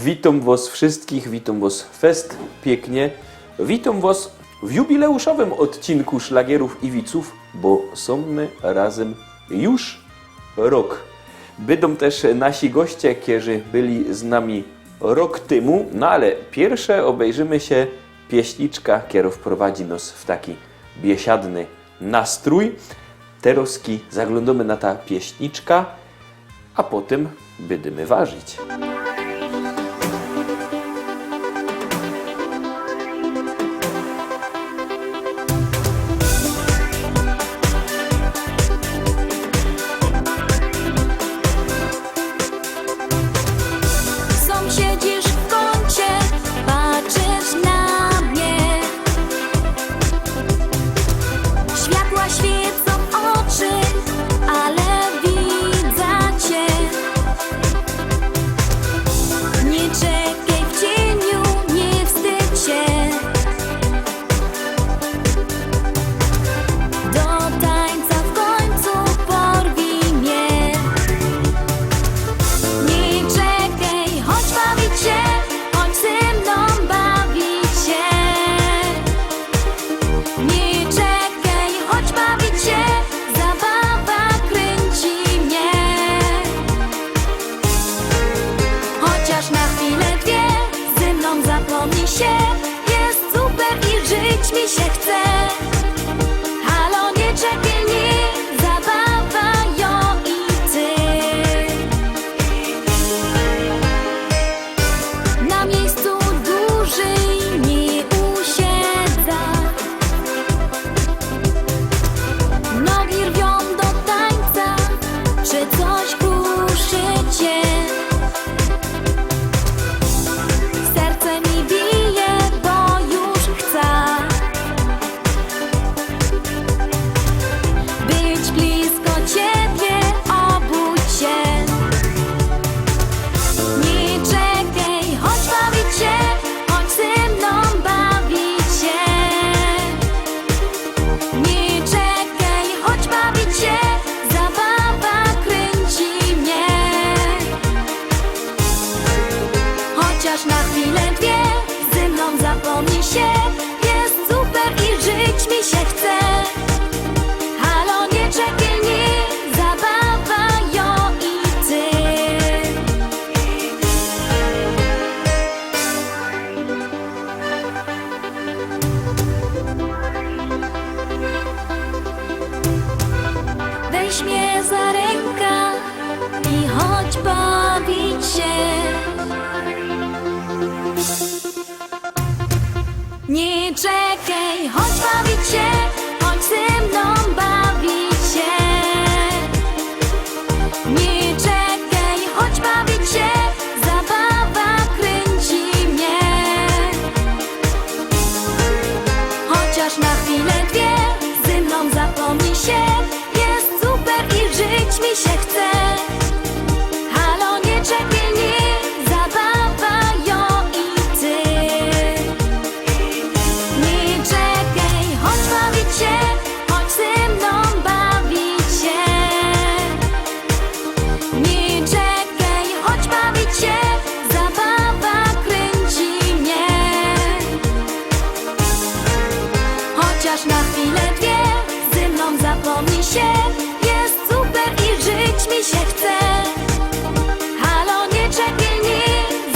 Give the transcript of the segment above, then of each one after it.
Witam was wszystkich, witam was fest pięknie. Witam was w jubileuszowym odcinku Szlagierów i Wiców, bo są my razem już rok. Będą też nasi goście, którzy byli z nami rok temu, no ale pierwsze obejrzymy się pieśniczka, która wprowadzi nas w taki biesiadny nastrój. Teroski zaglądamy na ta pieśniczka, a potem będziemy ważyć. Siedzisz w kącie, patrzysz na mnie. Światła świecą w oczy, ale widzę cię. Nie czekaj w cieniu, nie wstydź się. Do tańca w końcu porwij mnie. Nie czekaj, chodź bawić się, chodź ze mną bawić się. Nie czekaj, chodź bawić się, zabawa kręci mnie. Chociaż na chwilę dwie, ze mną zapomnij się. Jest super i żyć mi się chce. Halo, nie czekaj, nie, zabawa jo i ty. Na miejscu dłużej nie usiedza. Nogi rwią do tańca, czy coś kruszy cię. Serce mi bije, bo już chcę być blisko ciebie, obudź się. Nie czekaj, chodź bawić się, chodź ze mną bawić się. Nie czekaj, chodź bawić się, zabawa kręci mnie. Chociaż na chwilę dwie, ze mną zapomnij się. Jest super i żyć mi się chce. Halo, nie czekaj, nie, zabawa jo i ty. Weź mnie za rękę i chodź bawić się. Nie czekaj, chodź bawić się, chodź ze mną bawić się. Nie czekaj, chodź bawić się, zabawa kręci mnie. Chociaż na chwilę dwie, ze mną zapomnij się. Jest super i żyć mi się chce. Halo, nie czekaj, nie, zabawa jo i ty. Nie czekaj, chodź bawić się, chodź ze mną bawić się. Nie czekaj, chodź bawić się, zabawa kręci mnie. Chociaż na chwilę dwie, ze mną zapomnij się. Jest super i żyć mi się chce. Halo, nie czekaj, nie,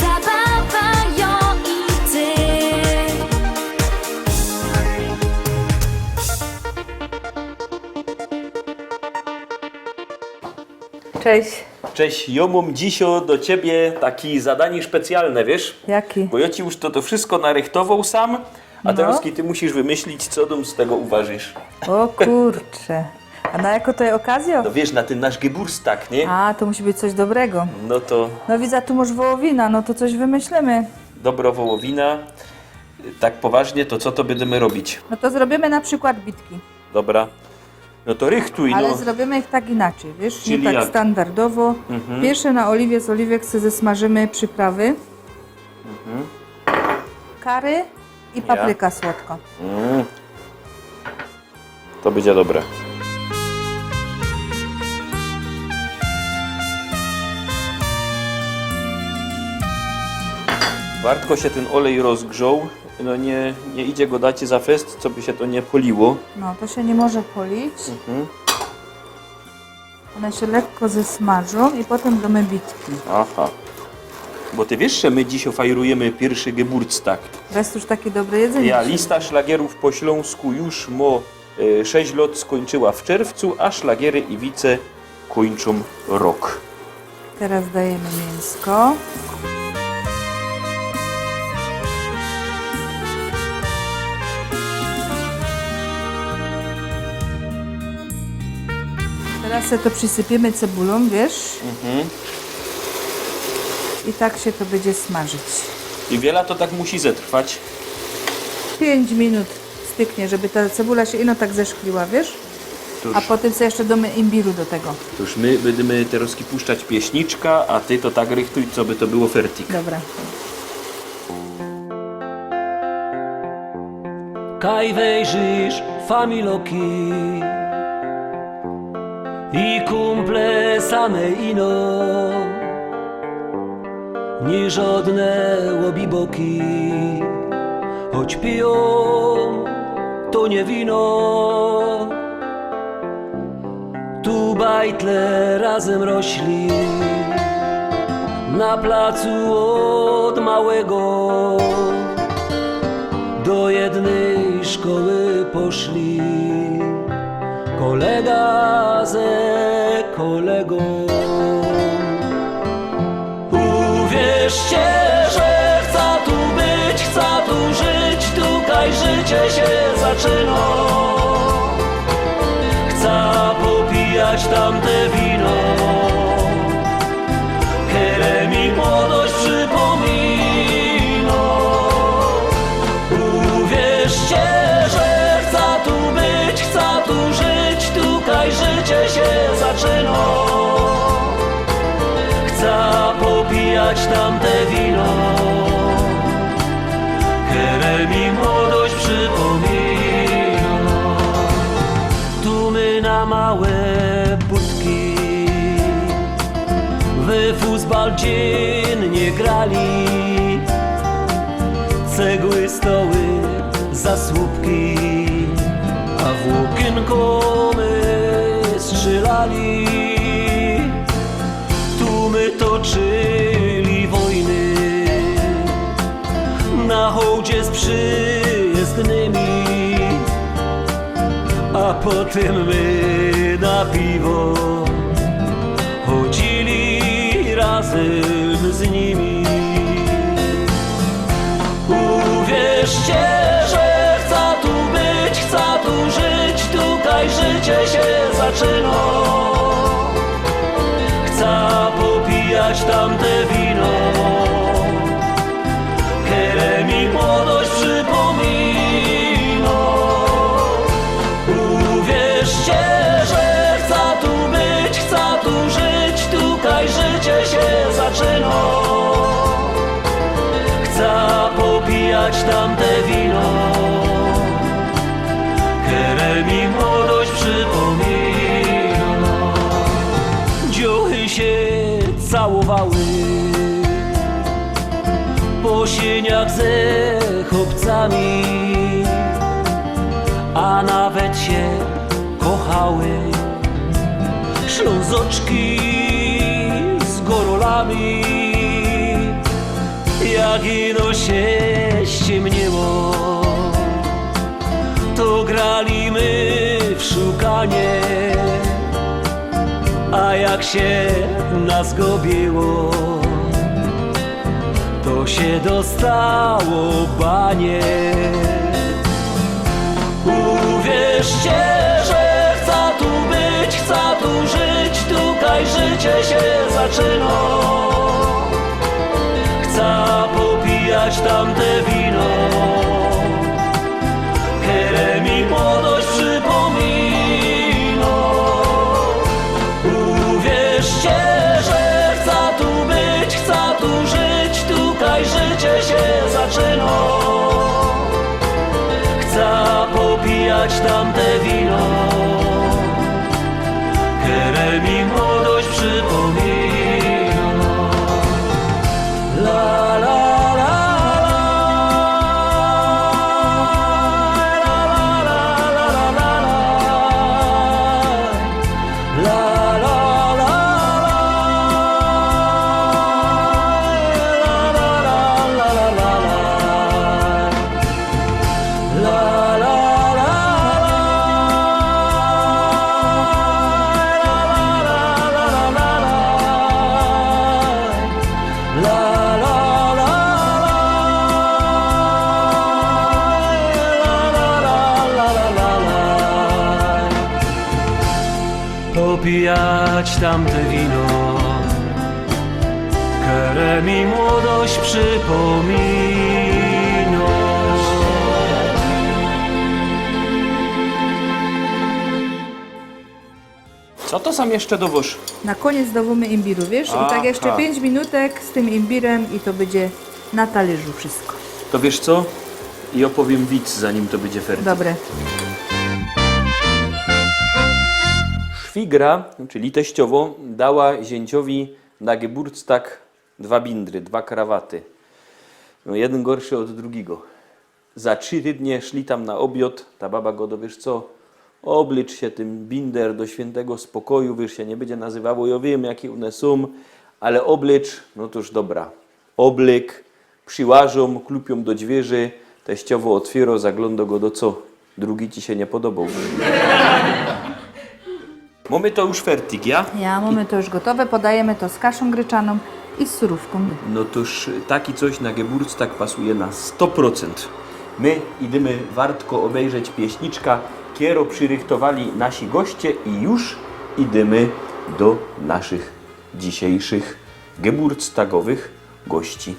zabawa jo i ty. Cześć. Cześć, ja mam dzisio do ciebie takie zadanie specjalne, wiesz? Jaki? Bo ja ci już to wszystko narychtował sam, a teraz ty musisz wymyślić, co dom z tego uważasz. O kurczę. A na jaką to jest okazję? No wiesz, na ten nasz Geburtstag, nie? A, to musi być coś dobrego. No to No widzę, tu masz wołowina, no to coś wymyślimy. dobra wołowina. Tak poważnie, to co to będziemy robić? No to zrobimy na przykład bitki. Dobra. No to rychtuj, Ale no. zrobimy ich tak inaczej, wiesz? Czyli Nie tak jak? standardowo. Pierwsze na oliwie z oliwek sobie zesmażymy przyprawy. Kary i papryka słodka. To będzie dobre. Wartko się ten olej rozgrzał. No nie idzie go dać za fest, co by się to nie poliło. No, to się nie może polić. One się lekko zesmażą i potem damy bitki. Aha. Bo ty wiesz, że my dziś ofajrujemy pierwszy Geburtstag. To jest już takie dobre jedzenie. Ja lista szlagierów po śląsku już 6 lat skończyła w czerwcu, a szlagiery i wice kończą rok. Teraz dajemy mięsko. Teraz sobie to przysypiemy cebulą, wiesz? I tak się to będzie smażyć. I wiele to tak musi zetrwać. 5 minut styknie, żeby ta cebula się ino tak zeszkliła, wiesz? A potem sobie jeszcze damy imbiru do tego. To już my będziemy teraz puszczać pieśniczka, a ty to tak rychtuj, co by to było fertik. Dobra. Kaj wejrzysz familoki i kumple same ino, nie żadne łobiboki, choć piją to nie wino. Tu bajtle razem rośli na placu od małego. Do jednej szkoły poszli kolega ze kolegą. Uwierzcie, że chcę tu być, chcę tu żyć, tutaj życie się zaczyna. Chcę popijać tamte wino, które mi młodość przypomina. Uwierzcie, że chcę tu być, chcę tu żyć, tutaj życie się zaczyna. Chcę popijać tamte wino, które mi młodość przypomina. Tu my na małe budki w futbal dziennie grali, cegły, stoły, zasłupki, a w okienko my strzelali. Tu my toczyli wojny na hołdzie z przyjezdnymi, a potem my na piwo chodzili razem z nimi. Uwierzcie, że chcę tu być, chcę tu żyć, tutaj życie się zaczyna. Chcę popijać tamte wino, które mi młodość przypomina. Uwierzcie, że chcę tu być, chcę tu żyć, tutaj życie się zaczyna. Chcę popijać tamte wino, które mi młodość przypomina. Dziuchy się całowały po sieniach ze chłopcami, a nawet się kochały ślązoczki z gorolami. Jak ino się ściemniło, to grali my w szukanie, a jak się nas gobiło, to się dostało banie. Uwierzcie, że chcę tu być, chcę tu żyć, tutaj życie się zaczyna. Chcę popijać tamte wino, które mi młodość przypomina. Uwierzcie, że chcę tu być, chcę tu żyć, tutaj życie się zaczyna. Chcę popijać tamte wino, które mi młodość przypomina. La la la. popijać tamte wino, które mi młodość przypomina. Co to sam jeszcze dowoż? Na koniec dawamy imbiru, wiesz? I tak jeszcze Aha. 5 minutek z tym imbirem i to będzie na talerzu wszystko. To wiesz co? I opowiem widz, zanim to będzie fertig. Dobre. Szwigra, czyli teściowo, dała zięciowi na Geburtstag 2 bindry, 2 krawaty. No, jeden gorszy od drugiego. Za 3 dnie szli tam na obiad, ta baba go, wiesz co, oblicz się tym binder do świętego spokoju, wiesz, się nie będzie nazywało, ja wiem jakie one są, ale oblicz, no toż dobra. Oblyk, przyłażą, klupią do dźwierzy, teściowo otwiero, zagląda go do co? Drugi ci się nie podobał. Mamy to już fertig, ja? Ja, mamy to już gotowe, podajemy to z kaszą gryczaną i z surówką. No toż taki coś na Geburtstag pasuje na 100%. My idziemy wartko obejrzeć pieśniczka, kiero przyrychtowali nasi goście i już idziemy do naszych dzisiejszych geburtstagowych gości.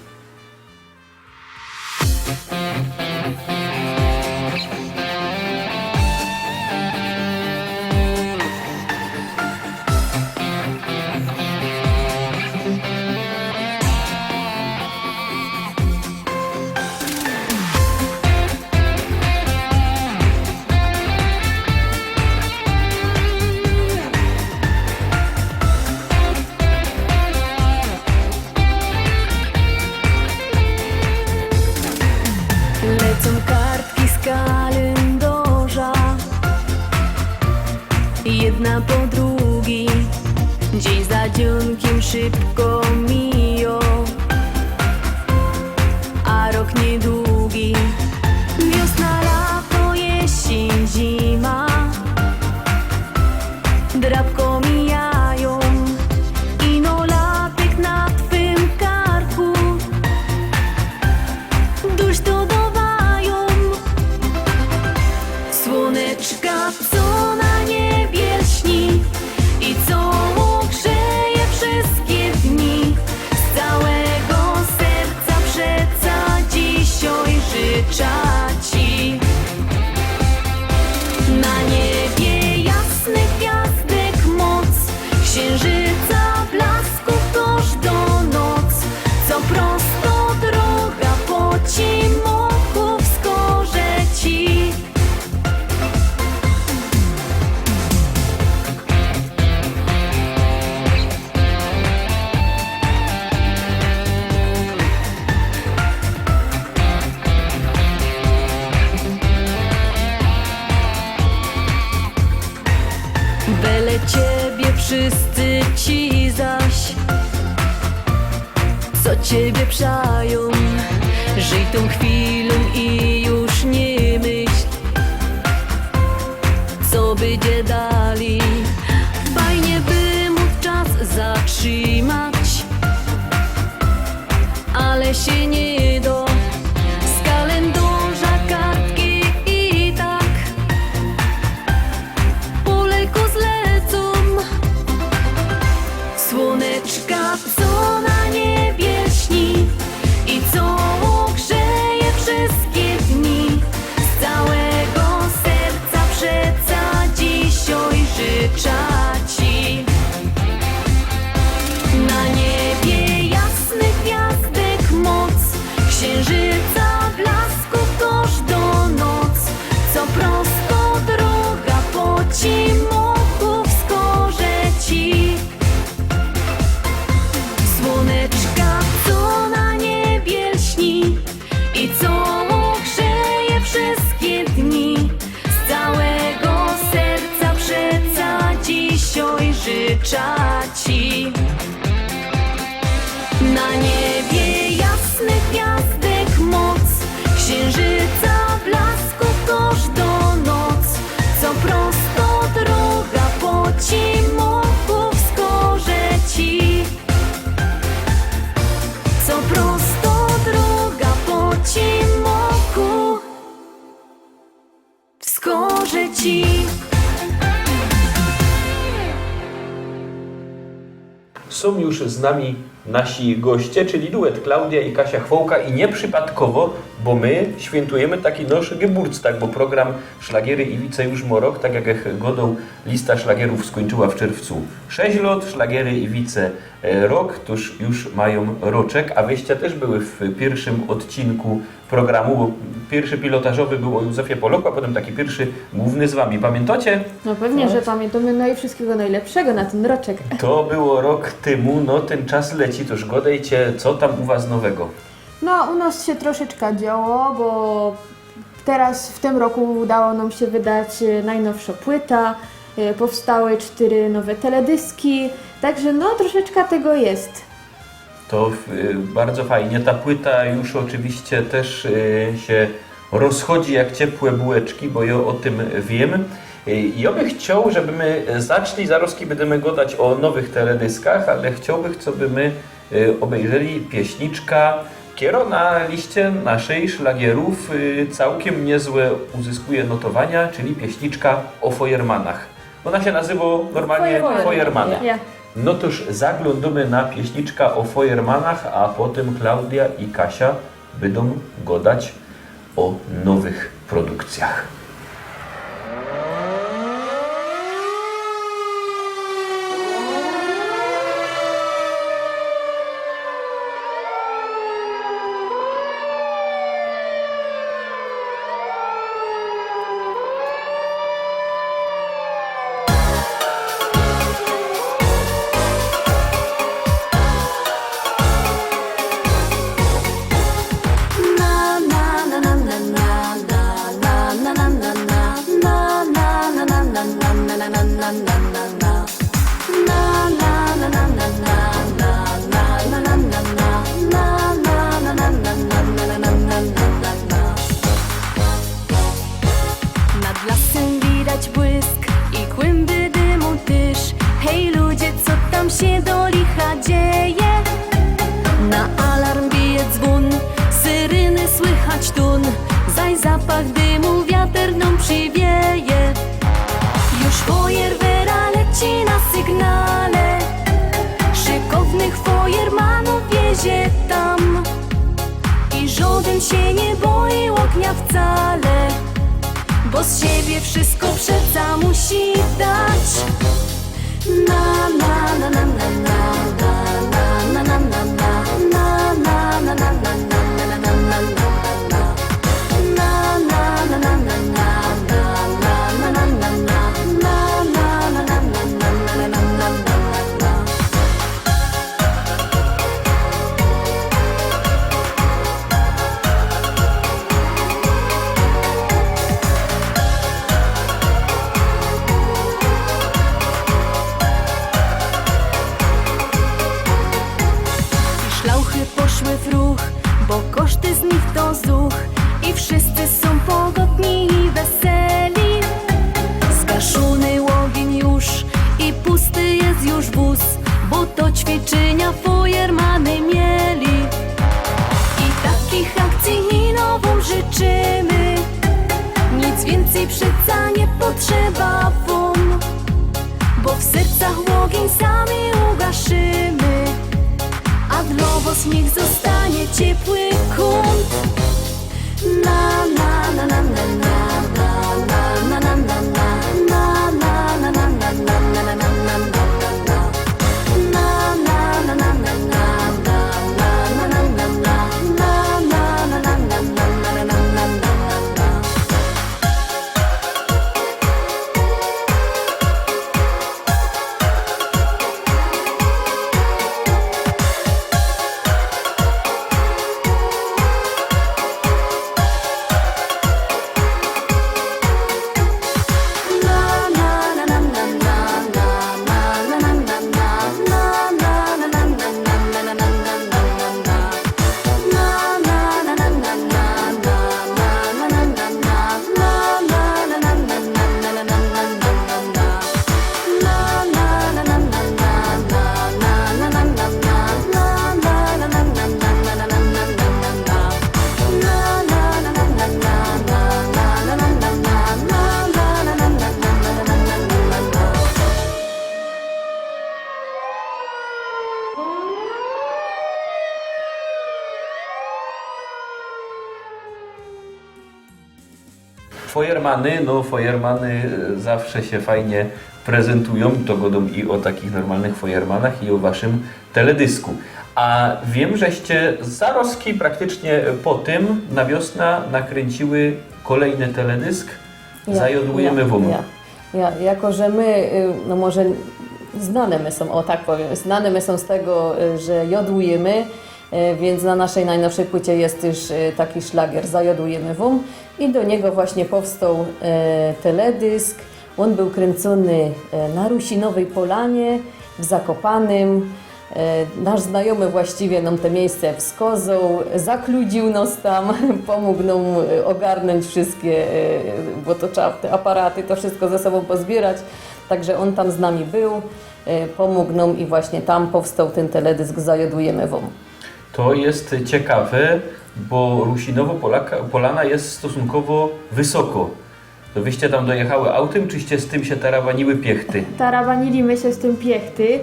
Lecą kartki z kalendarza, jedna po drugiej, dzień za dzienkiem szybko mija, a rok niedługi. Wiosna, lato, jesień, zima, drabko mijają, ino latek na twym karku. Dusz to dowają, słoneczka, co na niebie lśni i co grzeje wszystkie dni. Z całego serca przeca dzisiaj życzę ci. Na niebie jasnych gwiazdek moc, księżyca blasków każdą noc, co prosto droga po cimoku wskaże ci. Byle ciebie wszyscy ci zaś, co ciebie przają, żyj tą chwilą i już nie myśl, co będzie dalej. Fajnie by mógł czas zatrzymać, ale się nie da. Z kalendarza kartki i tak polejku zlecą. Słoneczka, co na niebie lśni i co grzeje wszystkie dni. Z całego serca przeca dzisiaj życzę ci. Na niebie jasnych gwiazdek moc, księżyca blasków każdą noc, co prosto droga po cimoku wskaże ci. Słoneczka, co na niebie lśni i co grzeje wszystkie dni. Z całego serca przeca dzisiaj życzę ci. Na niebie jasnych gwiazdek moc, księżyca blasków każdą noc, co prosto droga po cimoku wskaże ci. Co prosto droga po cimoku wskaże ci. są już z nami nasi goście, czyli duet Klaudia i Kasia Chwołka i nieprzypadkowo, bo my świętujemy taki nasz Geburtstag, bo program Szlagiery i Wice już ma rok, tak jak godą lista szlagierów skończyła w czerwcu 6 lat, Szlagiery i Wice rok, toż już mają roczek, a wyjścia też były w pierwszym odcinku programu, bo pierwszy pilotażowy był o Józefie Poloku, a potem taki pierwszy główny z wami. Pamiętacie? No pewnie, że pamiętamy, no i wszystkiego najlepszego na ten roczek. To było rok temu, no ten czas leci, toż godejcie, co tam u was nowego? No u nas się troszeczkę działo, bo teraz w tym roku udało nam się wydać najnowsza płyta, powstały 4 nowe teledyski, także no troszeczkę tego jest. To bardzo fajnie. Ta płyta już oczywiście też się rozchodzi jak ciepłe bułeczki, bo ja o tym wiem. Ja bym chciał, żeby my zaczęli, zaraz będziemy gadać o nowych teledyskach, ale chciałbym, co by my obejrzeli pieśniczka, kiero na liście naszej szlagierów całkiem niezłe uzyskuje notowania, czyli pieśniczka o Feuermannach. Ona się nazywa normalnie Feuermann. Ja. No toż zaglądamy na pieśniczka o Feuermannach, a potem Klaudia i Kasia będą gadać o nowych produkcjach. Nad lasem widać błysk i kłęby dymu tyż. Hej ludzie, co tam się do licha dzieje? Na alarm bije dzwon, syryny słychać tun. Zaś zapach dymu wiatr nam przywieje. Już Feuerwehra leci na sygnale. Szykownych Feuermannów wiezie tam. I żaden się nie boi ognia wcale, bo z siebie wszystko przeca musi dać. Na na na na na na na na na na na na na na na. Szlauchy poszły w ruch, bo koszty z nich to zuch. I wszyscy są pogodni i weseli. Zgaszony ogień już i pusty jest już wóz, bo to ćwiczenia Feuermanny mieli. I takich akcji i nową życzymy. Nic więcej przeca nie potrzeba wam, bo w sercach ogień sami ugaszymy. A dla was niech zostanie ciepły kąt. Na na na na na na na na na na na na na na na na na na Feuermany, no Feuermany zawsze się fajnie prezentują, to godą i o takich normalnych Feuermanach i o waszym teledysku. A wiem, żeście zaroski praktycznie po tym na wiosnę nakręciły kolejny teledysk Zajodłujemy wum. Jako, że my, no może znane my są, o tak powiem, znane my są z tego, że jodłujemy, więc na naszej najnowszej płycie jest też taki szlagier Zajodłujemy wum i do niego właśnie powstał teledysk. On był kręcony na Rusinowej Polanie, w Zakopanym. Nasz znajomy właściwie nam te miejsce wskazał, zakludził nas tam, pomógł nam ogarnąć wszystkie, bo to trzeba te aparaty, to wszystko ze sobą pozbierać. Także on tam z nami był, pomógł nam i właśnie tam powstał ten teledysk Zajodłujemy wum. To jest ciekawe, bo Rusinowo-Polana jest stosunkowo wysoko. To wyście tam dojechały autem, czyście z tym się tarawaniły piechty? Tarawaniliśmy się z tym piechty.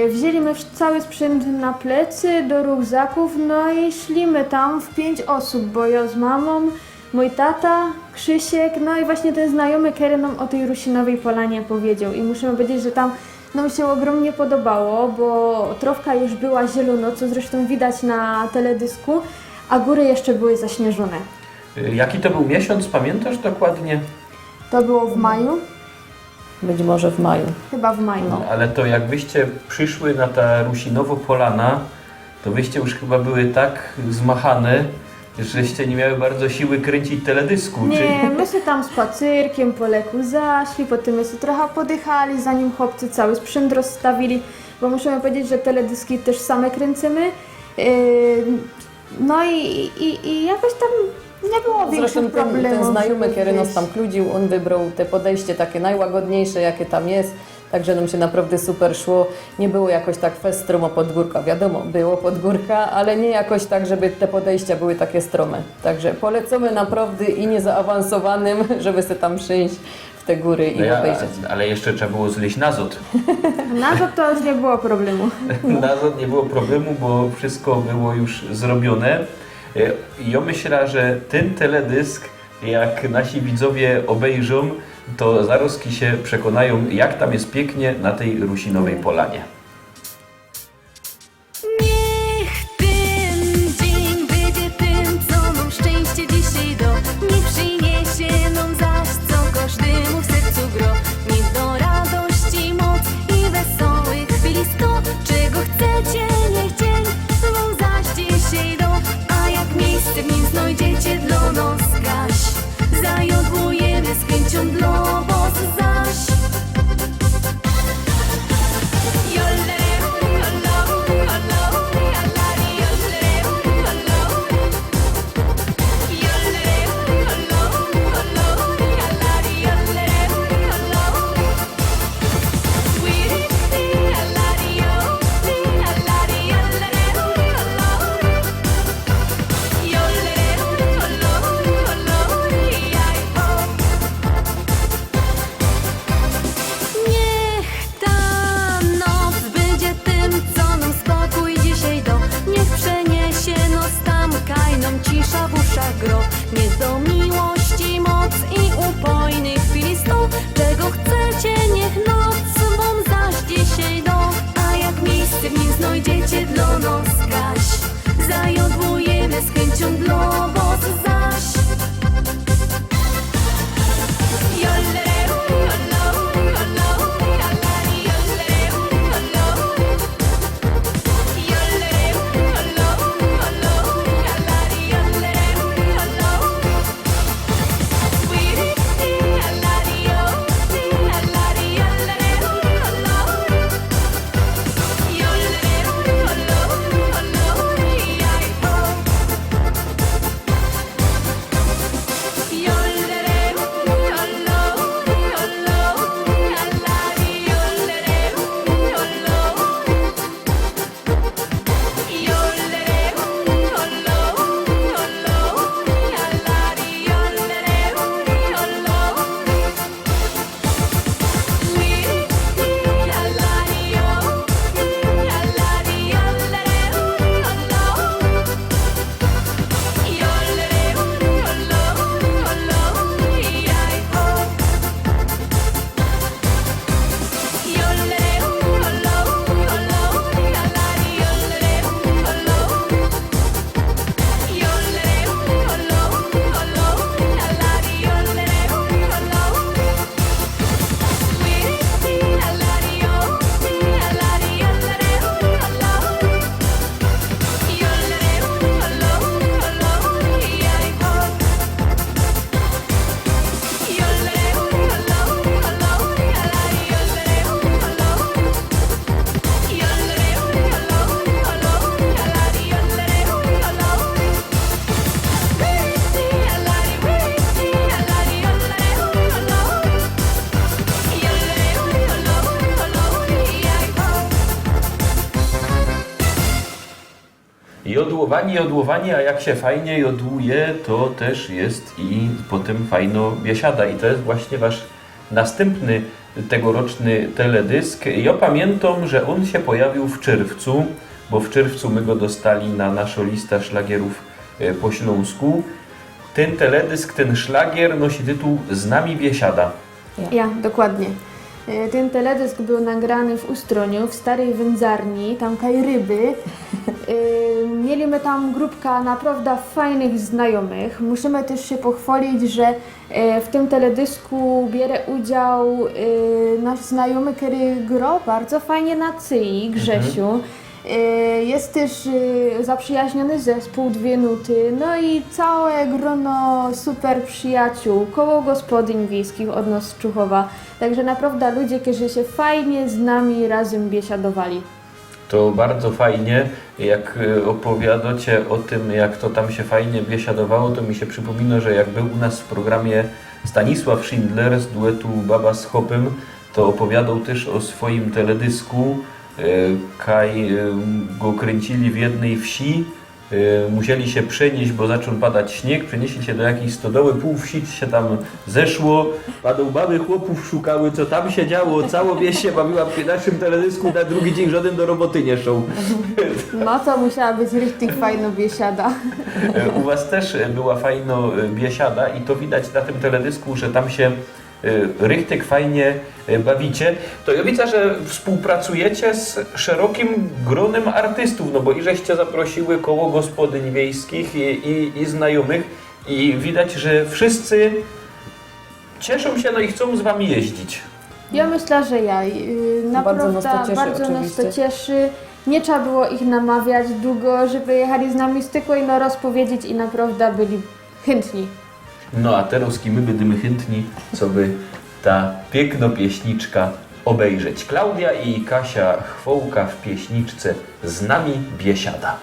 Wzięliśmy cały sprzęt na plecy do rukzaków, no i szliśmy tam w 5 osób, bo ja z mamą, mój tata, Krzysiek, no i właśnie ten znajomy, który nam o tej Rusinowej Polanie powiedział. I muszę powiedzieć, że tam nam się ogromnie podobało, bo trawka już była zielono, co zresztą widać na teledysku, a góry jeszcze były zaśnieżone. Jaki to był miesiąc, pamiętasz dokładnie? To było w maju? Być może w maju. Chyba w maju. No, ale to jak wyście przyszły na ta Rusinowo-Polana, to wyście już chyba były tak zmachane, żeście nie miały bardzo siły kręcić teledysku. Nie, my się tam spacerkiem po leku zaszli, potem my się trochę podychali, zanim chłopcy cały sprzęt rozstawili, bo musimy powiedzieć, że teledyski też same kręcimy. No i jakoś tam nie było Zresztą większych problemów. ten znajomy, żeby który nas wiesz. tam kludził, on wybrał te podejście takie najłagodniejsze, jakie tam jest. Także nam się naprawdę super szło. Nie było jakoś tak fest stromo pod górka. Wiadomo, było pod górka, ale nie jakoś tak, żeby te podejścia były takie strome. Także polecamy naprawdę i niezaawansowanym, żeby sobie tam przyjść w te góry i obejrzeć. Ale jeszcze trzeba było zleźć na zot. Na to już nie było problemu. Na zot nie było problemu, bo wszystko było już zrobione. Ja myślę, że ten teledysk, jak nasi widzowie obejrzą, to zaroski się przekonają, jak tam jest pięknie na tej Rusinowej Polanie. Niech ten dzień będzie tym, co nam szczęście dzisiaj do. Niech przyniesie nam zaś, co każdemu w sercu gro. Niech do radości moc i wesołych chwili sto. Czego chcecie, niech dzień wam zaś dzisiaj do. A jak miejsce w nim znajdziecie dla nas gaś. Zajodłujemy z chęcią dla was zaś. Jodłowanie, a jak się fajnie jodłuje, to też jest i potem fajno biesiada. I to jest właśnie wasz następny tegoroczny teledysk. Ja pamiętam, że on się pojawił w czerwcu, bo w czerwcu my go dostali na naszą listę szlagierów po Śląsku. Ten teledysk, ten szlagier nosi tytuł Z nami biesiada. Ja, dokładnie. Ten teledysk był nagrany w Ustroniu, w starej wędzarni, tam kaj ryby. Mieliśmy tam grupka naprawdę fajnych znajomych. Musimy też się pochwalić, że w tym teledysku bierze udział nasz znajomy, który gra bardzo fajnie na cyi, Grzesiu. Jest też zaprzyjaźniony zespół Dwie Nuty, no i całe grono super przyjaciół, koło gospodyń wiejskich od nas z Czuchowa. Także naprawdę ludzie, którzy się fajnie z nami razem biesiadowali. To bardzo fajnie, jak opowiadacie o tym, jak to tam się fajnie biesiadowało, to mi się przypomina, że jak był u nas w programie Stanisław Schindler z duetu Baba z Hopem, to opowiadał też o swoim teledysku. Kaj go kręcili w jednej wsi, musieli się przenieść, bo zaczął padać śnieg, przenieśli się do jakiejś stodoły, pół wsi się tam zeszło, padał baby chłopów szukały, co tam się działo, cała wieś się bawiła w naszym teledysku, na drugi dzień żaden do roboty nie szedł. No to musiała być richtig fajna biesiada. U was też była fajna biesiada i to widać na tym teledysku, że tam się richtig fajnie bawicie. To ja widzę, że współpracujecie z szerokim gronem artystów, no bo i żeście zaprosiły koło gospodyń wiejskich i znajomych i widać, że wszyscy cieszą się, no i chcą z wami jeździć. Ja myślę, że ja. Naprawdę Bardzo nas to cieszy, bardzo nas to oczywiście. cieszy. Nie trzeba było ich namawiać długo, żeby jechali z nami tylko ino rozpowiedzieć i naprawdę byli chętni. No a teraz my będziemy chętni, co by ta piękna pieśniczka obejrzeć. Klaudia i Kasia Chwołka w pieśniczce Z nami biesiada.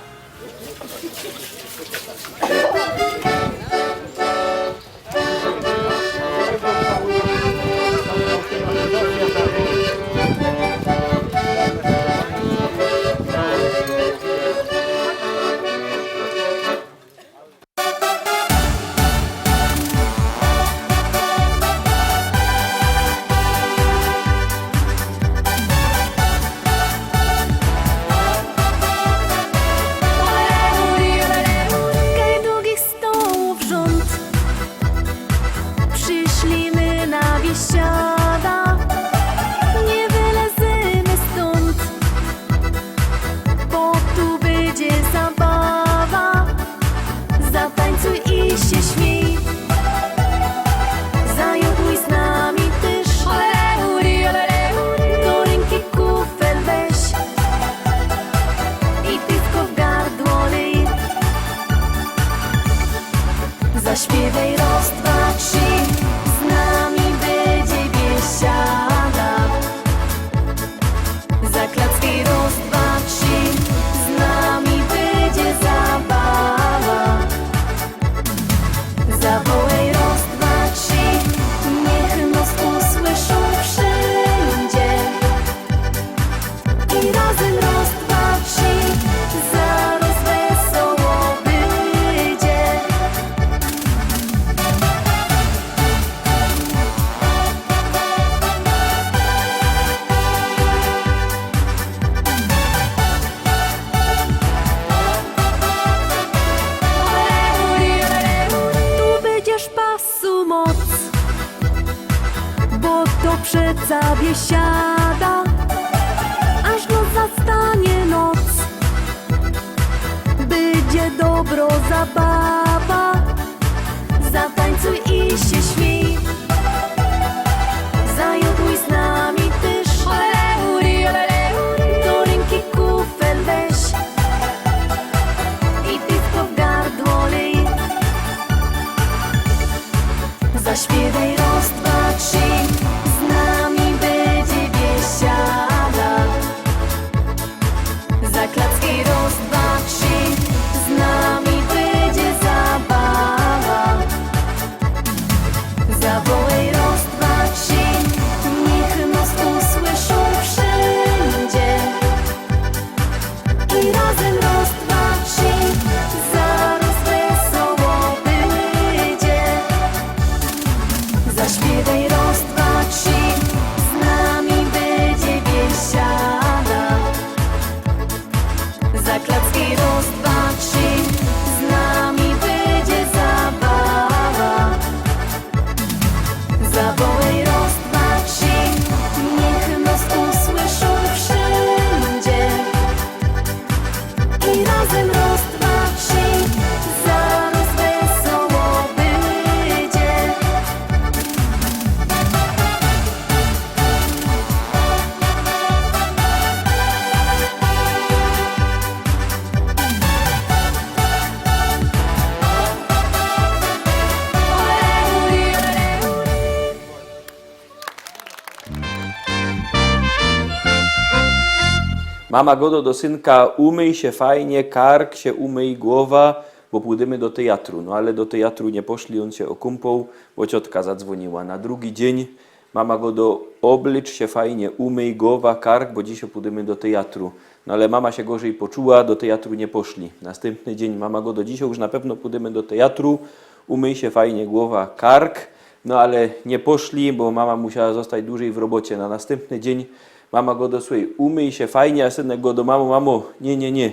Kaj długich stołów rząd, przyszlimy na biesiada, nie wylezymy stąd, bo tu będzie zabawa, zatańcuj i się śmiej, zajodłuj z nami też, do ręki kufel weź i piwko w gardło lej. Zaśpiewaj raz, dwa, trzy, z nami będzie biesiada. Zaklacki raz, dwa, trzy, z nami będzie zabawa. Zawołaj raz, dwa, trzy, niech nas usłyszą wszędzie. I razem raz, dwa, trzy, zaraz wesoło będzie. Tu będziesz pasu moc, bo to przeca biesiada, aż noc zastanie noc. Będzie dobro zabawa, zatańcuj i się śmiej, zajodłuj z nami też, do ręki kufel weź i piwko w gardło lej. Zaśpiewaj raz, dwa, trzy, z nami będzie biesiada. Zaklacki raz, dwa, trzy, z nami będzie zabawa. za klocki raz, dwa, trzy. Z nami będzie zabawa. Zawołaj raz, dwa, trzy. Niech nas usłyszą wszędzie. I razem raz, dwa, trzy. Zaraz wesoło będzie. Mama godo do synka, umyj się fajnie, kark się umyj, głowa, bo pójdziemy do teatru. No ale do teatru nie poszli, on się okąpał, bo ciotka zadzwoniła. Na drugi dzień mama godo, oblicz się fajnie, umyj, głowa, kark, bo dzisiaj pójdziemy do teatru. No ale mama się gorzej poczuła, do teatru nie poszli. Następny dzień mama godo, dzisiaj już na pewno pójdziemy do teatru, umyj się fajnie, głowa, kark. No ale nie poszli, bo mama musiała zostać dłużej w robocie. Na następny dzień mama go do słuchaj, umyj się fajnie, a synek go do mamo, nie.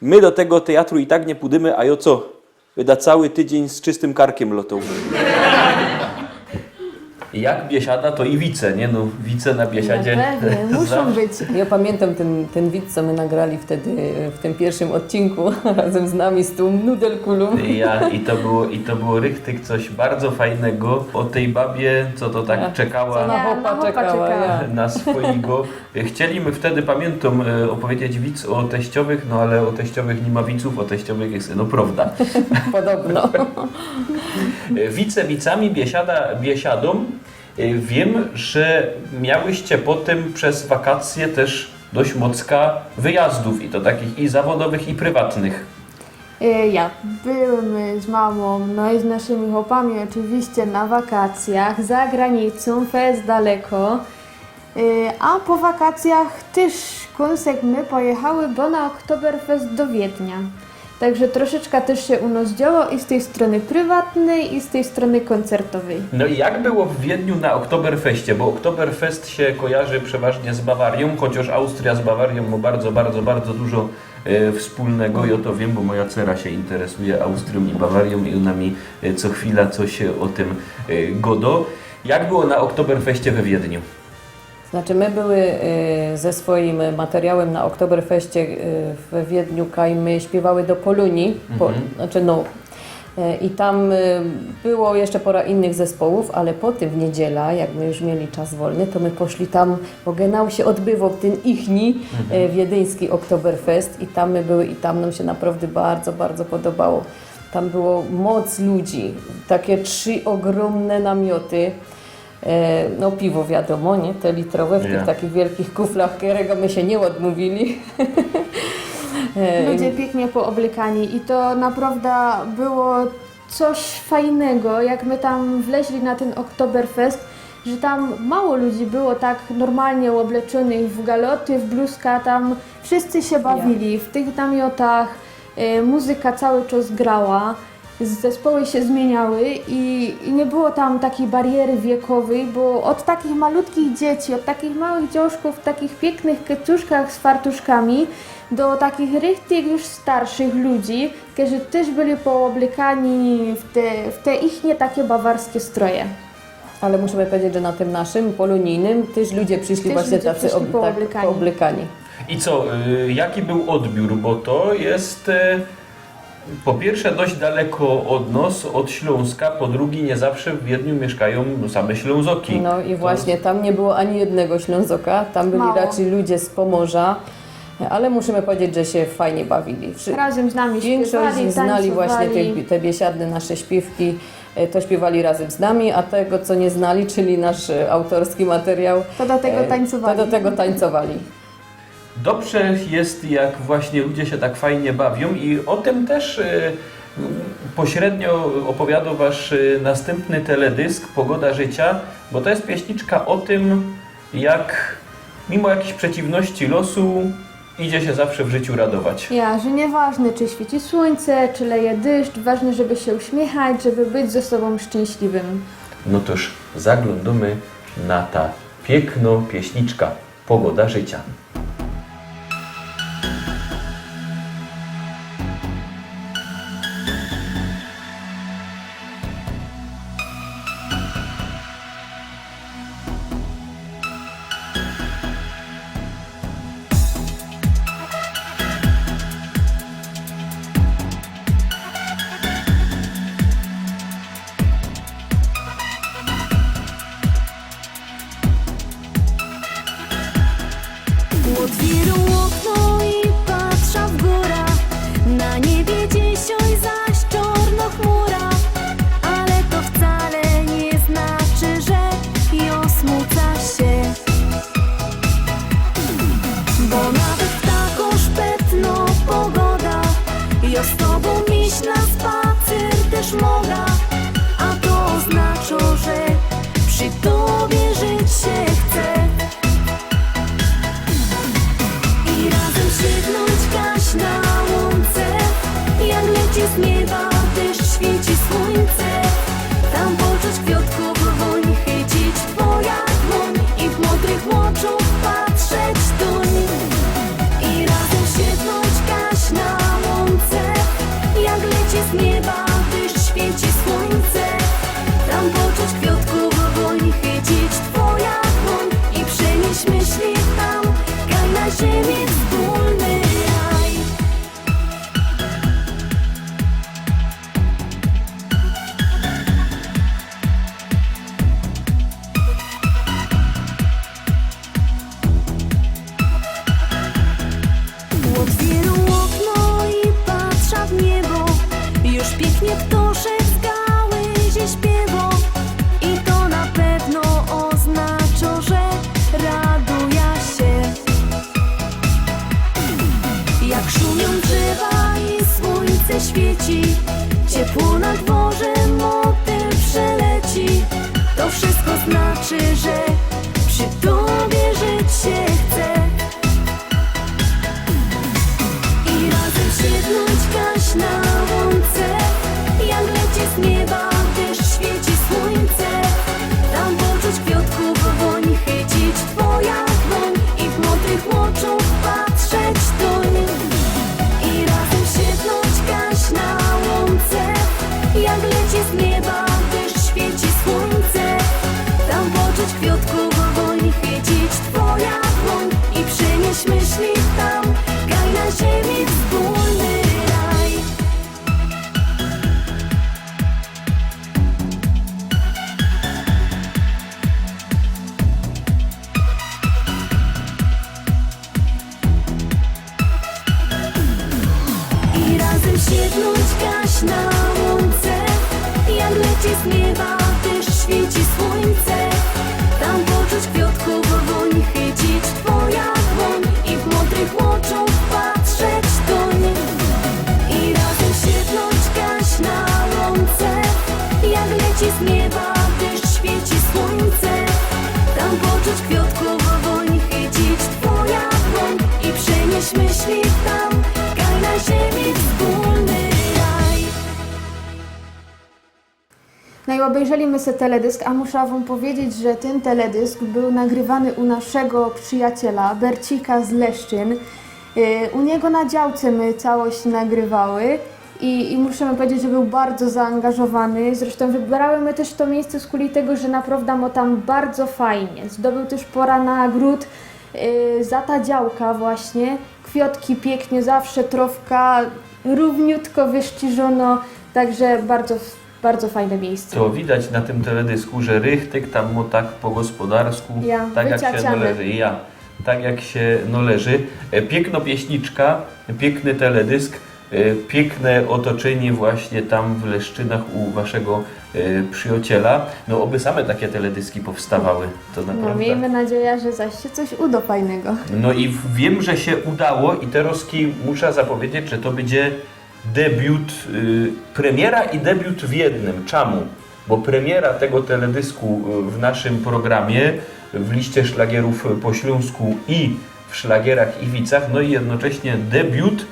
My do tego teatru i tak nie pójdziemy, a jo co? Wyda cały tydzień z czystym karkiem lotą. Jak biesiada, to i wice, nie? No, wice na biesiadzie. No pewnie, muszą być. Ja pamiętam ten widz, co my nagrali wtedy w tym pierwszym odcinku razem z nami, z tą nudelkulą. I to było rychtyk coś bardzo fajnego o tej babie, co to tak czekała. Co na hopa czekała. Ja. Na swojego. Chcieliśmy wtedy, pamiętam, opowiedzieć widz o teściowych, no ale o teściowych nie ma widzów, o teściowych jest, no prawda. Podobno. Wicami, biesiadą. Wiem, że miałyście potem przez wakacje też dość mocka wyjazdów i to takich i zawodowych, i prywatnych. Ja byłem z mamą, no i z naszymi chłopami oczywiście na wakacjach za granicą, fest daleko. A po wakacjach też kąsek my pojechały, bo na Oktoberfest do Wiednia. Także troszeczkę też się u nas działo i z tej strony prywatnej, i z tej strony koncertowej. No i jak było w Wiedniu na Oktoberfeście? Bo Oktoberfest się kojarzy przeważnie z Bawarią, chociaż Austria z Bawarią ma bardzo dużo wspólnego. I o to wiem, bo moja dcera się interesuje Austrią i Bawarią i ona mi co chwila coś o tym godo. Jak było na Oktoberfeście we Wiedniu? Znaczy my były ze swoim materiałem na Oktoberfeście w Wiedniu, my śpiewały do Polonii, i tam było jeszcze pora innych zespołów, ale potem w niedziela, jak my już mieli czas wolny, to my poszli tam, bo genau się odbywał ten ichni wiedeński Oktoberfest i tam my były i tam nam się naprawdę bardzo podobało. Tam było moc ludzi, takie 3 ogromne namioty. No piwo wiadomo, nie? Te litrowe w tych takich wielkich kuflach, którego my się nie odmówili. Ludzie pięknie pooblekani i to naprawdę było coś fajnego, jak my tam wleźli na ten Oktoberfest, że tam mało ludzi było tak normalnie uobleczonych w galoty, w bluzka, tam wszyscy się bawili w tych namiotach, muzyka cały czas grała. Zespoły się zmieniały i nie było tam takiej bariery wiekowej, bo od takich malutkich dzieci, od takich małych dzioszków w takich pięknych keczuszkach z fartuszkami do takich rychtych już starszych ludzi, którzy też byli pooblekani w te ich nie takie bawarskie stroje. Ale musimy powiedzieć, że na tym naszym polonijnym też ludzie przyszli właśnie tacy pooblekani. I co, jaki był odbiór? Bo to jest po pierwsze dość daleko od nas, od Śląska, po drugie nie zawsze w Wiedniu mieszkają same Ślązoki. No i właśnie, tam nie było ani jednego Ślązoka, tam byli raczej ludzie z Pomorza, ale musimy powiedzieć, że się fajnie bawili. Razem z nami Większość śpiewali, znali właśnie tańcowali. te biesiadne nasze śpiewki, to śpiewali razem z nami, a tego, co nie znali, czyli nasz autorski materiał, To do tego tańcowali. To do tego tańcowali. Dobrze jest, jak właśnie ludzie się tak fajnie bawią i o tym też pośrednio opowiadał Wasz następny teledysk Pogoda Życia, bo to jest pieśniczka o tym, jak mimo jakichś przeciwności losu idzie się zawsze w życiu radować. Ja, że nieważne czy świeci słońce, czy leje deszcz, ważne, żeby się uśmiechać, żeby być ze sobą szczęśliwym. No toż zaglądamy na ta piękno pieśniczka Pogoda Życia. Ja z tobą iść na spacer też mogę, a to oznacza, że przy tobie żyć się chce. I razem sięgnąć gaś na łące, jak leci z nieba deszcz, świeci słońce. Tam poczuć kwiatków woń, chycić twoja dłoń i w mądrych oczach patrzeć tuń. I razem sięgnąć gaś na łące, jak leci z nieba deszcz, świeci słońce. Tam poczuć kwiatków woń, chycić twoja dłoń i przenieść myśli tam, kaj na ziemi wspólny raj. Otwieram okno i patrzę w niebo, już pięknie ptoszek z gałęzi śpiewa. I to na pewno oznacza, że raduję się. Jak szumią drzewa i słońce świeci, ciepło na dworze motyl przeleci. To wszystko znaczy, że przy tobie żyć się chce. I razem sięgnąć gaś na łące, jak leci z nieba deszcz, świeci słońce. Tam poczuć kwiatków woń, chycić twoja dłoń i w mądrych oczach patrzeć tuń. I razem sięgnąć gaś na łące, jak leci z nieba deszcz, świeci słońce. Tam poczuć kwiatków woń, chycić twoja dłoń i przenieść myśli tam, kaj na ziemi wspólny raj. I razem sięgnąć gaś na łące, jak leci z nieba deszcz, świeci słońce. Tam poczuć kwiatków woń, chycić twoja dłoń i w mądrych oczach patrzeć tuń. I razem sięgnąć gaś na łące, jak leci z nieba deszcz, świeci słońce. Tam poczuć kwiatków woń, chycić twoja dłoń i przenieść myśli tam, kaj na ziemi wspólny raj. No i obejrzeliśmy sobie teledysk, a muszę wam powiedzieć, że ten teledysk był nagrywany u naszego przyjaciela Bercika z Leszczyn. U niego na działce my całość nagrywały i muszę powiedzieć, że był bardzo zaangażowany. Zresztą wybrałem też to miejsce z kuli tego, że naprawdę mu tam bardzo fajnie. Zdobył też pora nagród za ta działka właśnie. Kwiatki pięknie, zawsze trofka równiutko wyszczerzono, także bardzo fajne miejsce. Co widać na tym teledysku, że Rychtyk tam mu tak po gospodarsku, Ja, tak jak się wyciaciane. należy. Tak jak się należy. Piękno pieśniczka, piękny teledysk, piękne otoczenie właśnie tam w Leszczynach u waszego przyjaciela. No oby same takie teledyski powstawały, to No, naprawdę. miejmy nadzieję, że zaś się coś uda fajnego. No i wiem, że się udało i teraz muszę zapowiedzieć, że to będzie debiut, premiera i debiut w jednym. Czemu? Bo premiera tego teledysku w naszym programie, w liście szlagierów po śląsku i w szlagierach Iwicach, no i jednocześnie debiut,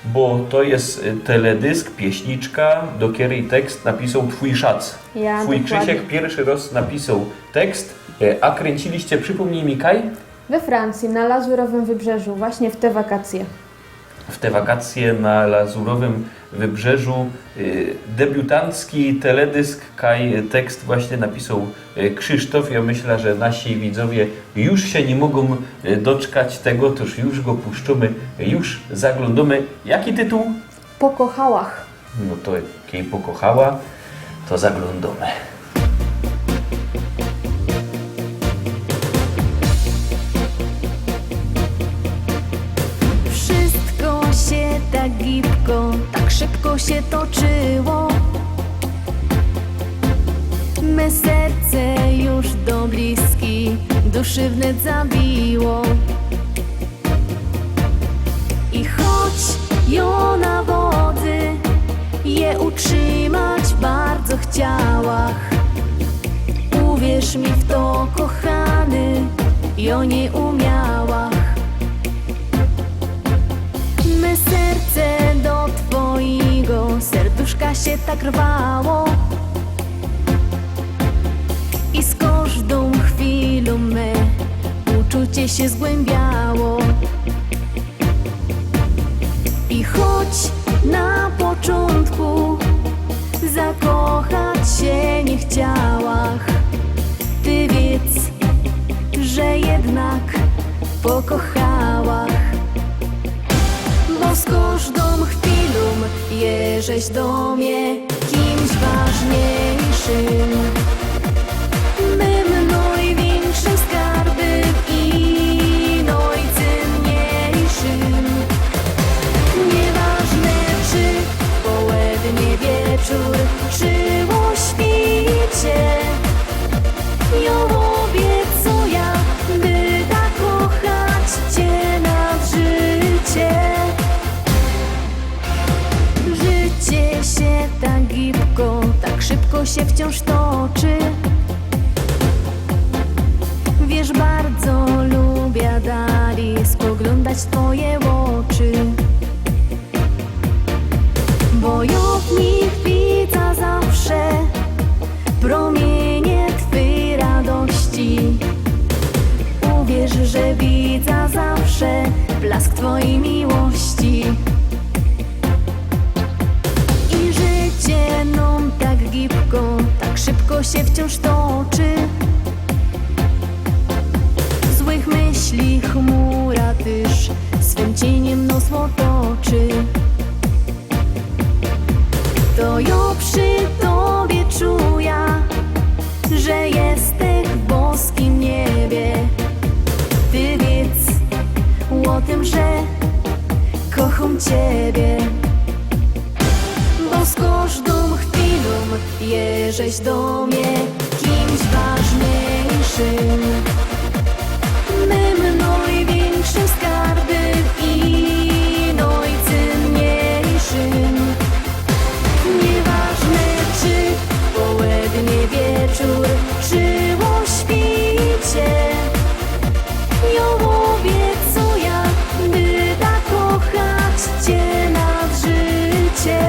bo to jest teledysk, pieśniczka, do której tekst napisał twój szac. Ja, Twój dokładnie. Krzysiek pierwszy raz napisał tekst, a kręciliście, przypomnij mi Kaj? We Francji, na Lazurowym Wybrzeżu, właśnie w te wakacje. W te wakacje na Lazurowym Wybrzeżu debiutancki teledysk, kaj tekst właśnie napisał Krzysztof. Ja myślę, że nasi widzowie już się nie mogą doczekać tego, toż już go puszczymy, już zaglądamy. Jaki tytuł? Po kochałach. No to jej pokochała, to zaglądamy. Wszystko się tak gibko, tak szybko się toczyło. Me serce już do bliski duszy wnet zabiło. I choć ją na wodzy bardzo chciałach. Uwierz mi w to, kochany, jo nie umiałach. Me serce do twojego serduszka się tak rwało i z każdą chwilą me uczucie się zgłębiało. I choć na początku zakochać się nie chciałach, ty wiedz, że jednak pokochałach. Bo z każdą chwilą jeżeś do mnie kimś ważniejszym, mym największym skarbem i najcenniejszym. Nieważne czy południe, wieczór, czy o świcie, ja obiecuję, by tak kochać cię na życie. Życie się tak gibko, tak szybko się wciąż toczy. Wiesz, bardzo lubię dali spoglądać w twoje oczy. Bo ja w nich widzę zawsze promienie twej radości. Uwierz, że widzę zawsze blask twojej miłości. I życie nam tak gibko, tak szybko się wciąż toczy. Złych myśli chmura tyż swym cieniem nos otoczy. To ja przy tobie czuję, że jesteś w boskim niebie. Ty wiedz o tym, że kocham ciebie. Bo z każdą chwilą jeżeś do mnie kimś ważniejszym, mym największym skarbem i najcenniejszym. Nieważne czy południe, wieczór, czy o świcie, ja obiecuję, by tak kochać cię na życie.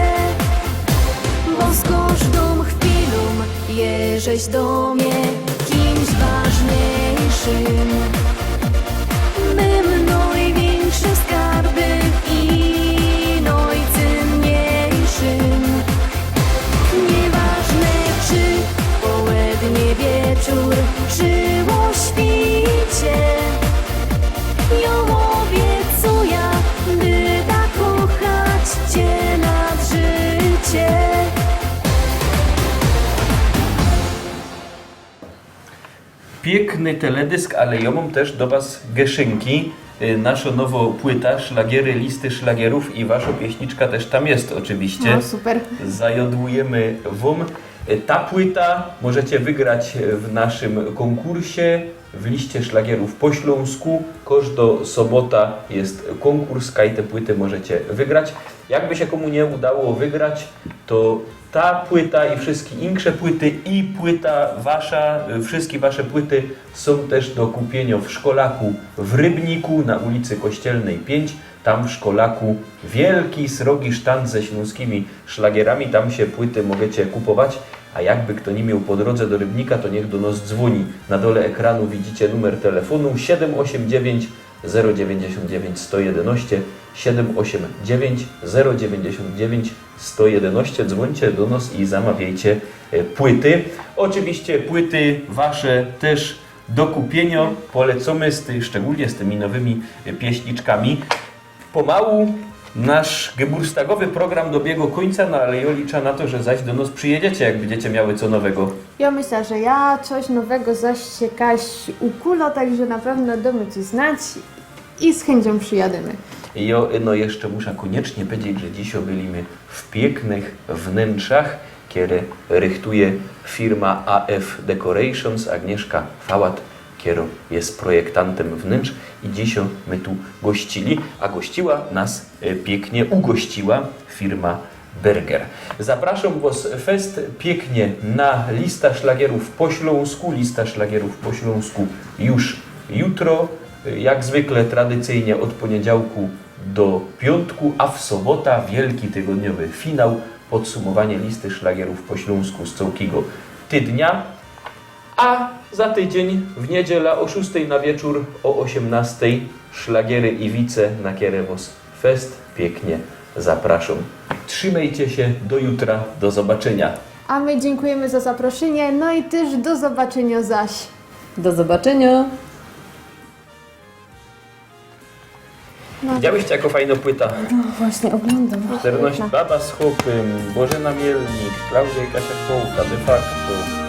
Bo z każdą chwilą jeżeś do mnie kimś ważniejszym, mym największym skarbem i najcenniejszym. Nieważne czy południe, wieczór, czy o świcie, ja obiecuję, by tak kochać cię nad życie. Piękny teledysk, ale ja mam też do was geszynki. Nasza nowa płyta, szlagiery, listy szlagierów i wasza pieśniczka też tam jest oczywiście. No super. Zajodłujemy wam. Ta płyta możecie wygrać w naszym konkursie w liście szlagierów po śląsku. Każda sobota jest konkurs, i te płyty możecie wygrać. Jakby się komu nie udało wygrać, to ta płyta i wszystkie inne płyty i płyta wasza, wszystkie wasze płyty są też do kupienia w Szkolaku w Rybniku na ulicy Kościelnej 5. Tam w Szkolaku wielki, srogi sztant ze śląskimi szlagierami. Tam się płyty możecie kupować. A jakby kto nie miał po drodze do Rybnika, to niech do nas dzwoni. Na dole ekranu widzicie numer telefonu 789 099 111 789 099 111. Dzwońcie do nas i zamawiajcie płyty. Oczywiście płyty wasze też do kupienia. Polecamy, szczególnie z tymi nowymi pieśniczkami. Pomału nasz geburstagowy program dobiegł końca, no ale ja liczę na to, że zaś do nas przyjedziecie, jak będziecie miały co nowego. Ja myślę, że ja coś nowego zaś się Kaś ukulo, także na pewno domy coś znać i z chęcią przyjadymy. Ja no jeszcze muszę koniecznie powiedzieć, że dzisiaj byliśmy w pięknych wnętrzach, które rychtuje firma AF Decorations, Agnieszka Fałat, która jest projektantem wnętrz i dzisiaj my tu gościli, a gościła nas pięknie, ugościła firma Berger. Zapraszam Was fest pięknie na lista szlagierów po śląsku. Lista szlagierów po śląsku już jutro. Jak zwykle tradycyjnie od poniedziałku do piątku, a w sobota wielki tygodniowy finał, podsumowanie listy szlagierów po śląsku z całkiego tydnia. A za tydzień w niedzielę o 6 na wieczór, o 18 szlagiery i wice na Kierewos Fest. Pięknie zapraszam. Trzymajcie się, do jutra, do zobaczenia. A my dziękujemy za zaproszenie, no i też do zobaczenia zaś. Do zobaczenia. Widziałyście jako fajna płyta? Właśnie oglądam. 14 Baba z Chłopym, Bożena Mielnik, Klaudia i Kasia Kołka, de facto.